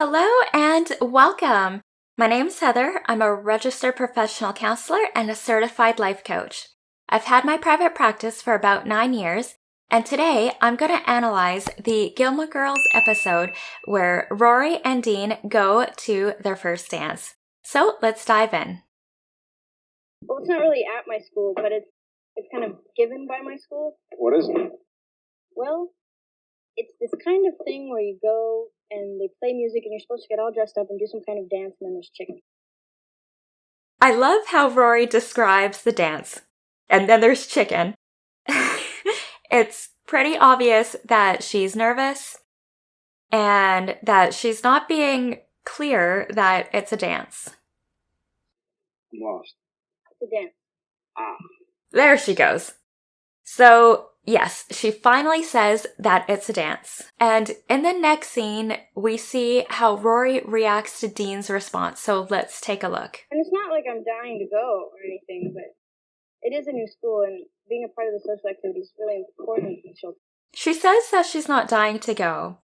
Hello and welcome. My name's Heather. I'm a registered professional counselor and a certified life coach. I've had my private practice for about 9 years, and today I'm going to analyze the Gilmore Girls episode where Rory and Dean go to their first dance. So let's dive in. Well, it's not really at my school, but it's kind of given by my school. What is it? Well, it's this kind of thing where you go and they play music and you're supposed to get all dressed up and do some kind of dance, and then there's chicken. I love how Rory describes the dance. And then there's chicken. It's pretty obvious that she's nervous and that she's not being clear that it's a dance. I'm lost. It's a dance. There she goes. So, yes, she finally says that it's a dance. And in the next scene, we see how Rory reacts to Dean's response. So let's take a look. And it's not like I'm dying to go or anything, but it is a new school, and being a part of the social activity is really important for children. She says that she's not dying to go.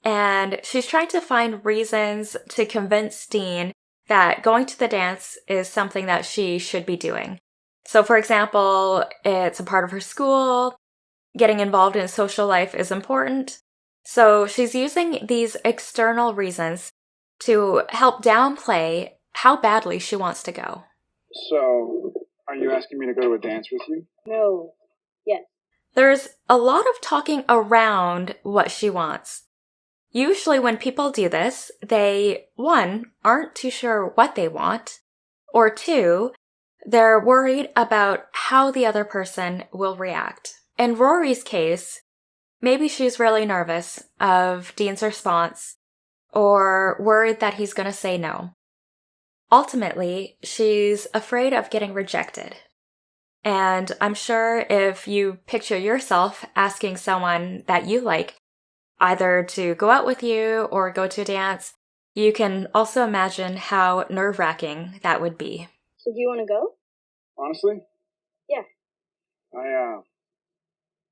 And she's trying to find reasons to convince Dean that going to the dance is something that she should be doing. So, for example, it's a part of her school. Getting involved in social life is important. So she's using these external reasons to help downplay how badly she wants to go. So, are you asking me to go to a dance with you? No. Yes. There's a lot of talking around what she wants. Usually when people do this, they, 1, aren't too sure what they want, or 2, they're worried about how the other person will react. In Rory's case, maybe she's really nervous of Dean's response or worried that he's going to say no. Ultimately, she's afraid of getting rejected. And I'm sure if you picture yourself asking someone that you like either to go out with you or go to a dance, you can also imagine how nerve-wracking that would be. So do you want to go? Honestly? Yeah.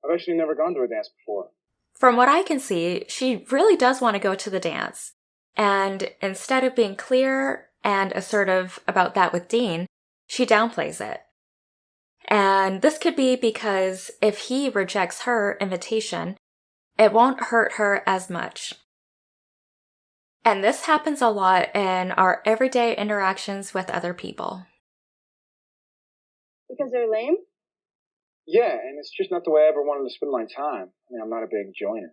I've actually never gone to a dance before. From what I can see, she really does want to go to the dance. And instead of being clear and assertive about that with Dean, she downplays it. And this could be because if he rejects her invitation, it won't hurt her as much. And this happens a lot in our everyday interactions with other people. Because they're lame? Yeah, and it's just not the way I ever wanted to spend my time. I mean, I'm not a big joiner.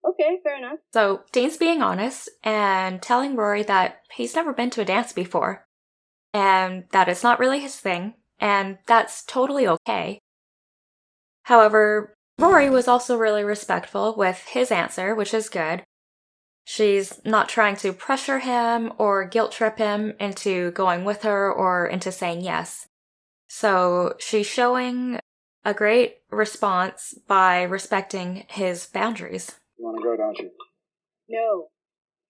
Okay, fair enough. So Dean's being honest and telling Rory that he's never been to a dance before, and that it's not really his thing, and that's totally okay. However, Rory was also really respectful with his answer, which is good. She's not trying to pressure him or guilt trip him into going with her or into saying yes. So she's showing a great response by respecting his boundaries. You want to go, don't you? No,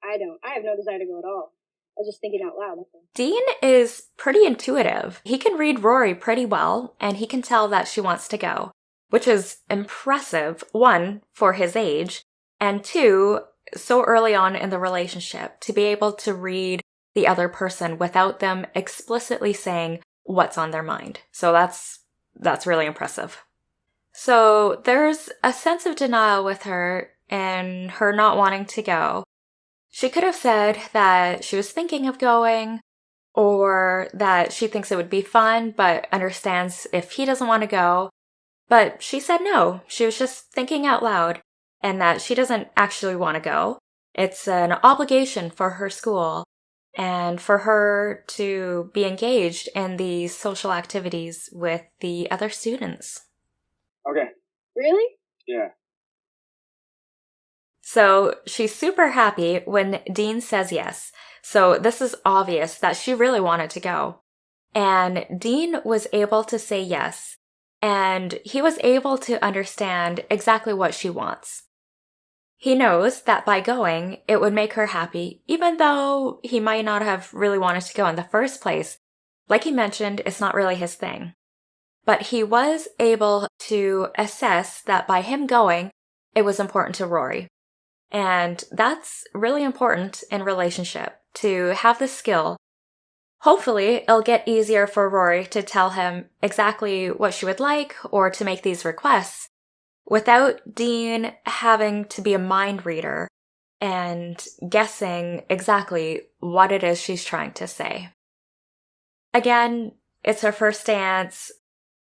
I don't. I have no desire to go at all. I was just thinking out loud. Dean is pretty intuitive. He can read Rory pretty well, and he can tell that she wants to go, which is impressive, 1, for his age, and 2, so early on in the relationship, to be able to read the other person without them explicitly saying what's on their mind. So that's really impressive. So there's a sense of denial with her and her not wanting to go. She could have said that she was thinking of going, or that she thinks it would be fun but understands if he doesn't want to go. But she said no. She was just thinking out loud, and that she doesn't actually want to go. It's an obligation for her school and for her to be engaged in these social activities with the other students. Okay. Really? Yeah. So she's super happy when Dean says yes. So this is obvious that she really wanted to go. And Dean was able to say yes. And he was able to understand exactly what she wants. He knows that by going, it would make her happy, even though he might not have really wanted to go in the first place. Like he mentioned, it's not really his thing. But he was able to assess that by him going, it was important to Rory. And that's really important in relationship, to have the skill. Hopefully, it'll get easier for Rory to tell him exactly what she would like or to make these requests without Dean having to be a mind reader and guessing exactly what it is she's trying to say. Again, it's her first dance.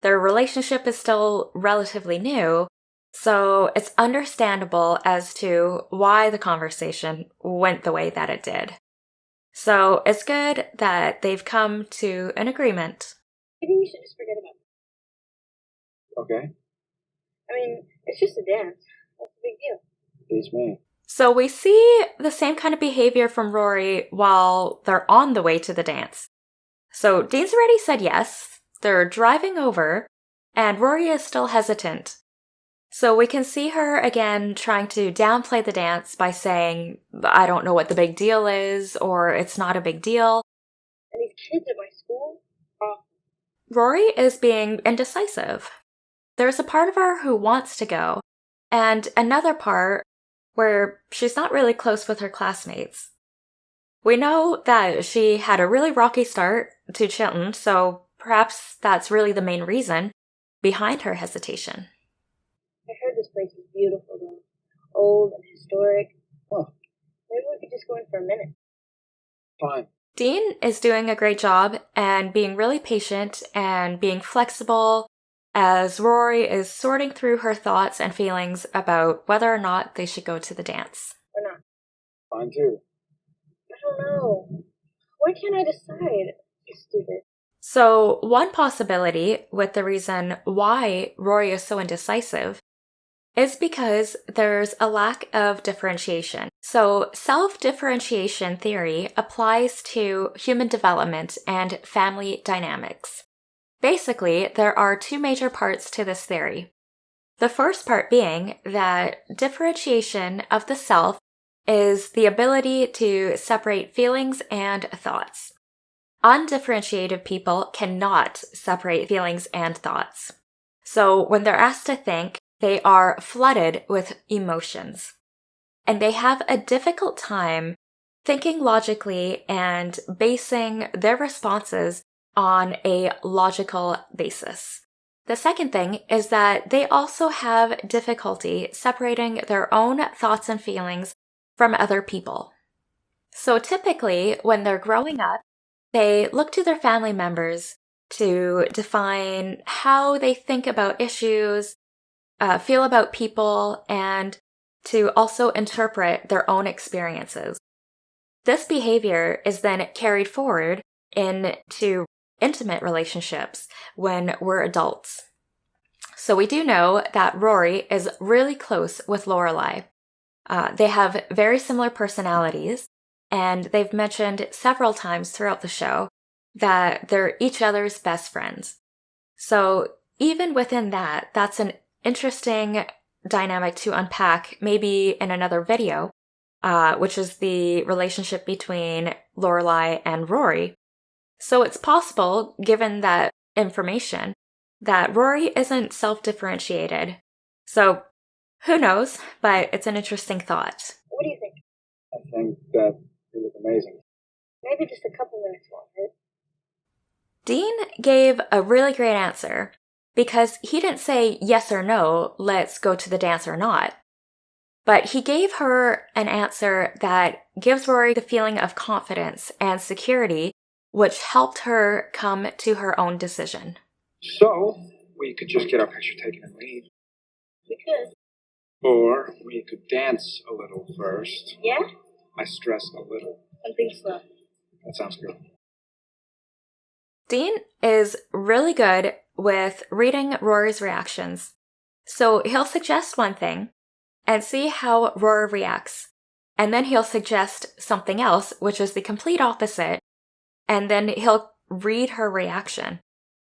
Their relationship is still relatively new, so it's understandable as to why the conversation went the way that it did. So it's good that they've come to an agreement. Maybe we should just forget about it. Okay. I mean, it's just a dance. What's the big deal? Beats me. So we see the same kind of behavior from Rory while they're on the way to the dance. So Dean's already said yes. They're driving over, and Rory is still hesitant. So we can see her again trying to downplay the dance by saying, I don't know what the big deal is, or it's not a big deal. And these kids at my school? Oh. Rory is being indecisive. There's a part of her who wants to go, and another part where she's not really close with her classmates. We know that she had a really rocky start to Chilton, so perhaps that's really the main reason behind her hesitation. I heard this place is beautiful, though. Old and historic. Huh. Maybe we could just go in for a minute. Fine. Dean is doing a great job and being really patient and being flexible as Rory is sorting through her thoughts and feelings about whether or not they should go to the dance. Or not. Fine too. I don't know. Why can't I decide? You're stupid. So one possibility with the reason why Rory is so indecisive is because there's a lack of differentiation. So self-differentiation theory applies to human development and family dynamics. Basically, there are two major parts to this theory. The first part being that differentiation of the self is the ability to separate feelings and thoughts. Undifferentiated people cannot separate feelings and thoughts. So when they're asked to think, they are flooded with emotions. And they have a difficult time thinking logically and basing their responses on a logical basis. The second thing is that they also have difficulty separating their own thoughts and feelings from other people. So typically, when they're growing up, they look to their family members to define how they think about issues, feel about people, and to also interpret their own experiences. This behavior is then carried forward into intimate relationships when we're adults. So we do know that Rory is really close with Lorelai. They have very similar personalities, and they've mentioned several times throughout the show that they're each other's best friends. So even within that, that's an interesting dynamic to unpack maybe in another video, which is the relationship between Lorelai and Rory. So it's possible, given that information, that Rory isn't self-differentiated. So who knows, but it's an interesting thought. What do you think? I think that you look amazing. Maybe just a couple minutes more, right? Dean gave a really great answer because he didn't say yes or no, let's go to the dance or not. But he gave her an answer that gives Rory the feeling of confidence and security, which helped her come to her own decision. So, we could just get our picture taken and leave. We could. Or we could dance a little first. Yeah? I stress a little. Something slow. That sounds good. Dean is really good with reading Rory's reactions. So he'll suggest one thing and see how Rory reacts. And then he'll suggest something else, which is the complete opposite. And then he'll read her reaction.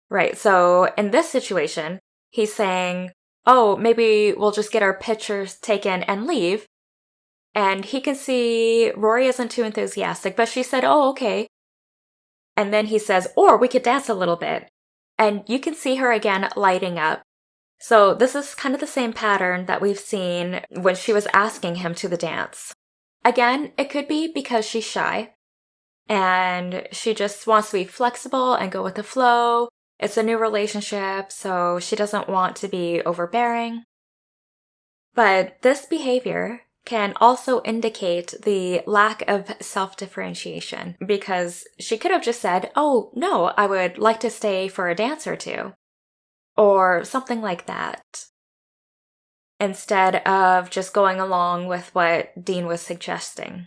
Right, so in this situation, he's saying, oh, maybe we'll just get our pictures taken and leave. And he can see Rory isn't too enthusiastic, but she said, oh, okay. And then he says, or we could dance a little bit. And you can see her again lighting up. So this is kind of the same pattern that we've seen when she was asking him to the dance. Again, it could be because she's shy and she just wants to be flexible and go with the flow. It's a new relationship, so she doesn't want to be overbearing. But this behavior can also indicate the lack of self-differentiation, because she could have just said, "Oh, no, I would like to stay for a dance or two," or something like that, instead of just going along with what Dean was suggesting.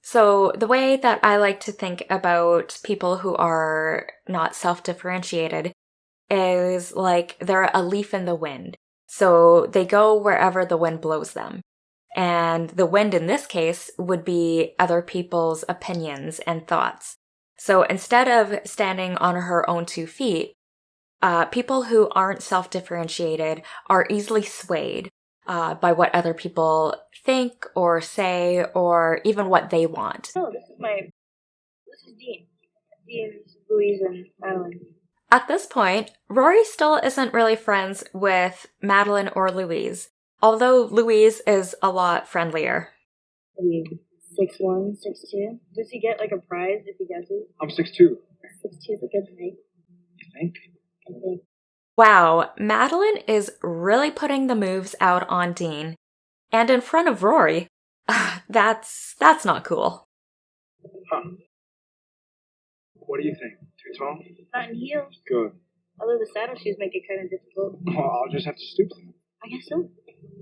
So the way that I like to think about people who are not self-differentiated is like they're a leaf in the wind. So they go wherever the wind blows them. And the wind in this case would be other people's opinions and thoughts. So instead of standing on her own 2 feet, people who aren't self-differentiated are easily swayed by what other people think or say, or even what they want. Oh, this is Dean. Dean's Louise and Madeline. At this point, Rory still isn't really friends with Madeline or Louise, although Louise is a lot friendlier. Are you 6'1", 6'2"? Does he get like a prize if he guesses? I'm 6'2". 6'2" is a good height. You think? I think. Wow, Madeline is really putting the moves out on Dean. And in front of Rory. That's not cool. Huh. What do you think? Too tall? Not in heels. Good. Although the saddle shoes make it kind of difficult. Well, I'll just have to stoop then. I guess so.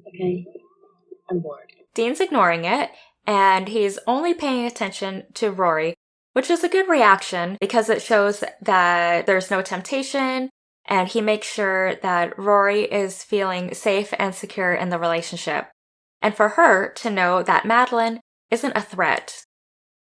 Okay. I'm bored. Dean's ignoring it, and he's only paying attention to Rory, which is a good reaction because it shows that there's no temptation, and he makes sure that Rory is feeling safe and secure in the relationship. And for her to know that Madeline isn't a threat,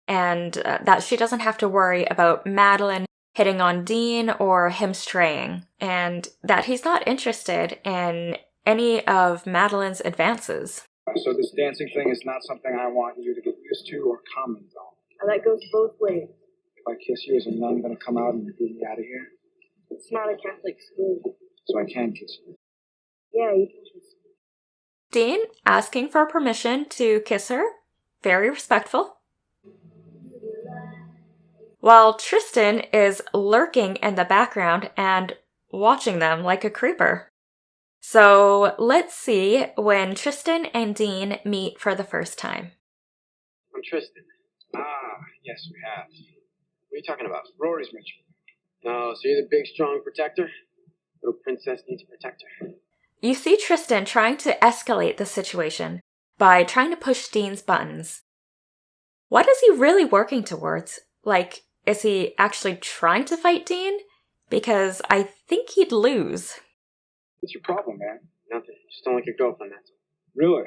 and that she doesn't have to worry about Madeline hitting on Dean or him straying, and that he's not interested in any of Madeline's advances. So this dancing thing is not something I want you to get used to or comment on. That goes both ways. If I kiss you, is a nun going to come out and boot me out of here? It's not a Catholic school. So I can kiss you. Yeah, you can kiss me. Dean asking for permission to kiss her. Very respectful. While Tristan is lurking in the background and watching them like a creeper. So let's see when Tristan and Dean meet for the first time. I'm Tristan. Yes, we have. What are you talking about? Rory's mentioned. Oh, so you're the big, strong protector? Little princess needs a protector. You see Tristan trying to escalate the situation by trying to push Dean's buttons. What is he really working towards? Like, is he actually trying to fight Dean? Because I think he'd lose. What's your problem, man? Nothing. Just don't like your girlfriend, that's all. Really?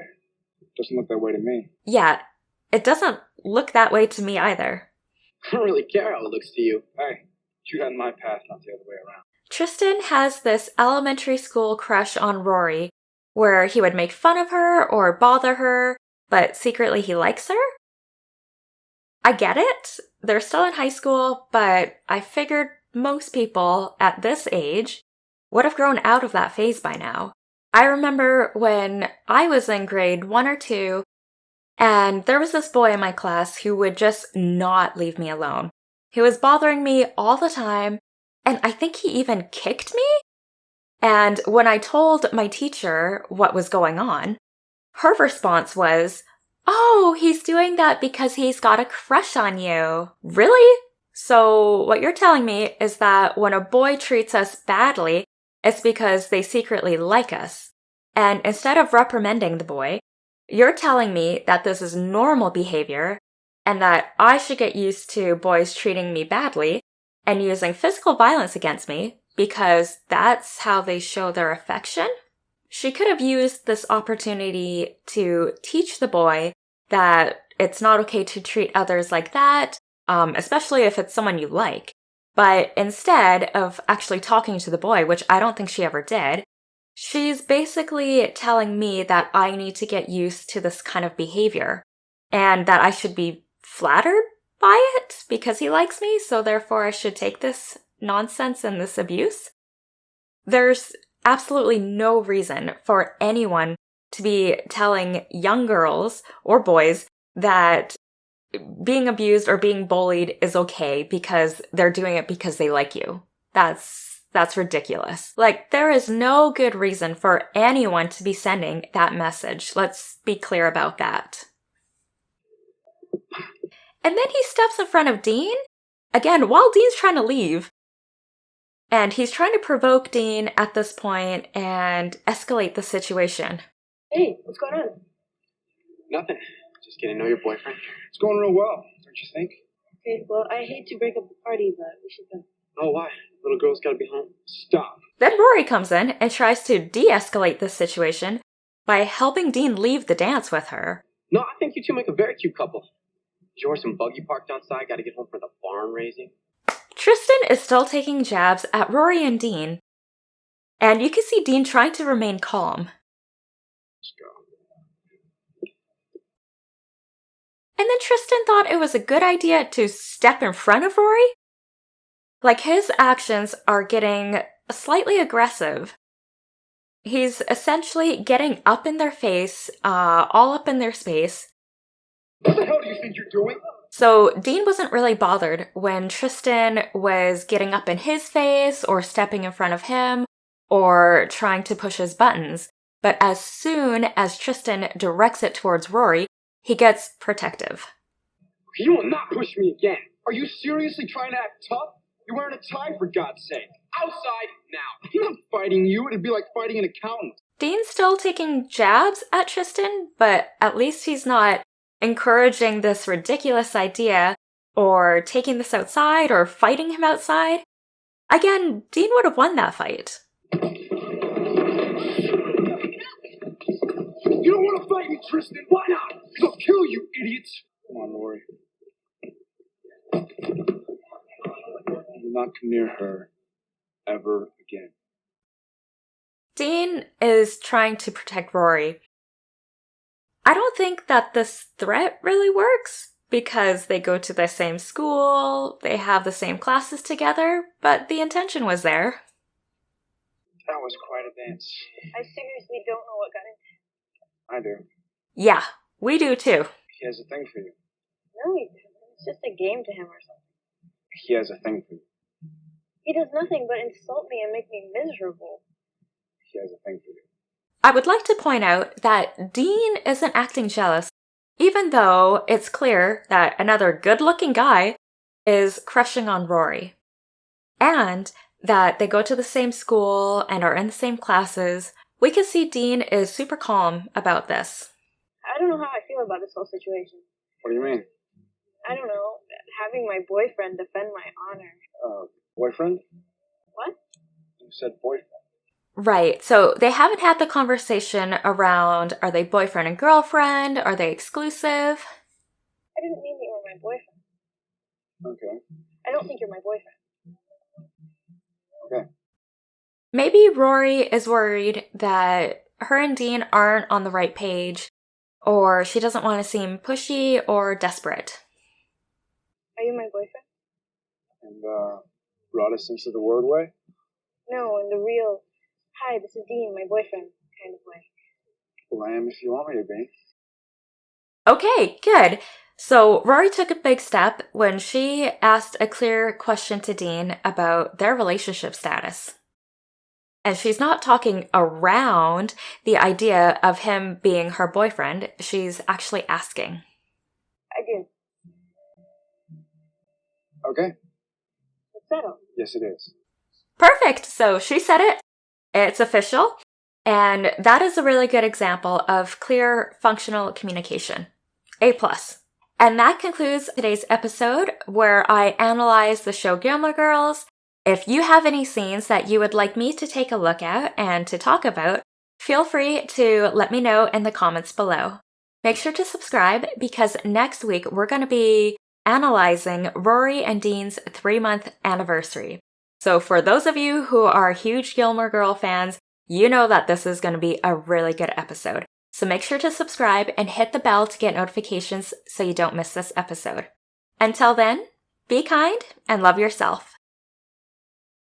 Doesn't look that way to me. Yeah, it doesn't look that way to me either. I don't really care how it looks to you. Hey, you got my path, not the other way around. Tristan has this elementary school crush on Rory, where he would make fun of her or bother her, but secretly he likes her? I get it. They're still in high school, but I figured most people at this age would have grown out of that phase by now. I remember when I was in grade 1 or 2, and there was this boy in my class who would just not leave me alone. He was bothering me all the time, and I think he even kicked me. And when I told my teacher what was going on, her response was, "Oh, he's doing that because he's got a crush on you." Really? So what you're telling me is that when a boy treats us badly, it's because they secretly like us. And instead of reprimanding the boy, you're telling me that this is normal behavior and that I should get used to boys treating me badly and using physical violence against me because that's how they show their affection? She could have used this opportunity to teach the boy that it's not okay to treat others like that, especially if it's someone you like. But instead of actually talking to the boy, which I don't think she ever did, she's basically telling me that I need to get used to this kind of behavior and that I should be flattered by it because he likes me, so therefore I should take this nonsense and this abuse. There's absolutely no reason for anyone to be telling young girls or boys that being abused or being bullied is okay because they're doing it because they like you. That's ridiculous. Like, there is no good reason for anyone to be sending that message. Let's be clear about that. And then he steps in front of Dean, again, while Dean's trying to leave. And he's trying to provoke Dean at this point and escalate the situation. Hey, what's going on? Nothing. Just getting to know your boyfriend. It's going real well, don't you think? Okay, well, I hate to break up the party, but we should go. Oh, why? Little girl's gotta be home. Stop. Then Rory comes in and tries to de-escalate this situation by helping Dean leave the dance with her. No, I think you two make a very cute couple. Is yours some buggy parked outside? Gotta get home for the barn raising. Tristan is still taking jabs at Rory and Dean, and you can see Dean trying to remain calm. Let's go. And then Tristan thought it was a good idea to step in front of Rory. Like, his actions are getting slightly aggressive. He's essentially getting up in their face, all up in their space. What the hell do you think you're doing? So Dean wasn't really bothered when Tristan was getting up in his face or stepping in front of him or trying to push his buttons. But as soon as Tristan directs it towards Rory, he gets protective. You will not push me again. Are you seriously trying to act tough? You're wearing a tie, for God's sake. Outside now. I'm not fighting you. It'd be like fighting an accountant. Dean's still taking jabs at Tristan, but at least he's not encouraging this ridiculous idea or taking this outside or fighting him outside. Again, Dean would have won that fight. You don't want to fight me, Tristan. Why not? Because I'll kill you, idiots. Come on, Rory. Do not come near her ever again. Dean is trying to protect Rory. I don't think that this threat really works because they go to the same school, they have the same classes together, but the intention was there. That was quite a dance. I seriously don't know what got into. I do. Yeah, we do too. He has a thing for you. No, he doesn't. It's just a game to him or something. He has a thing for you. He does nothing but insult me and make me miserable. He has a thing for you. I would like to point out that Dean isn't acting jealous, even though it's clear that another good-looking guy is crushing on Rory. And that they go to the same school and are in the same classes. We can see Dean is super calm about this. I don't know how I feel about this whole situation. What do you mean? I don't know. Having my boyfriend defend my honor. Boyfriend? What? You said boyfriend. Right, so they haven't had the conversation around, are they boyfriend and girlfriend? Are they exclusive? I didn't mean that you were my boyfriend. Okay. I don't think you're my boyfriend. Okay. Maybe Rory is worried that her and Dean aren't on the right page, or she doesn't want to seem pushy or desperate. Are you my boyfriend? And, broadest sense of the word way? No, in the real, hi, this is Dean, my boyfriend, kind of way. Well, I am if you want me to be. Okay, good. So Rory took a big step when she asked a clear question to Dean about their relationship status. And she's not talking around the idea of him being her boyfriend. She's actually asking. I do. Okay. It's settled. Yes, it is. Perfect. So she said it. It's official. And that is a really good example of clear, functional communication. A+. And that concludes today's episode where I analyzed the show Gilmore Girls. If you have any scenes that you would like me to take a look at and to talk about, feel free to let me know in the comments below. Make sure to subscribe because next week we're going to be analyzing Rory and Dean's 3-month anniversary. So for those of you who are huge Gilmore Girl fans, you know that this is going to be a really good episode. So make sure to subscribe and hit the bell to get notifications so you don't miss this episode. Until then, be kind and love yourself.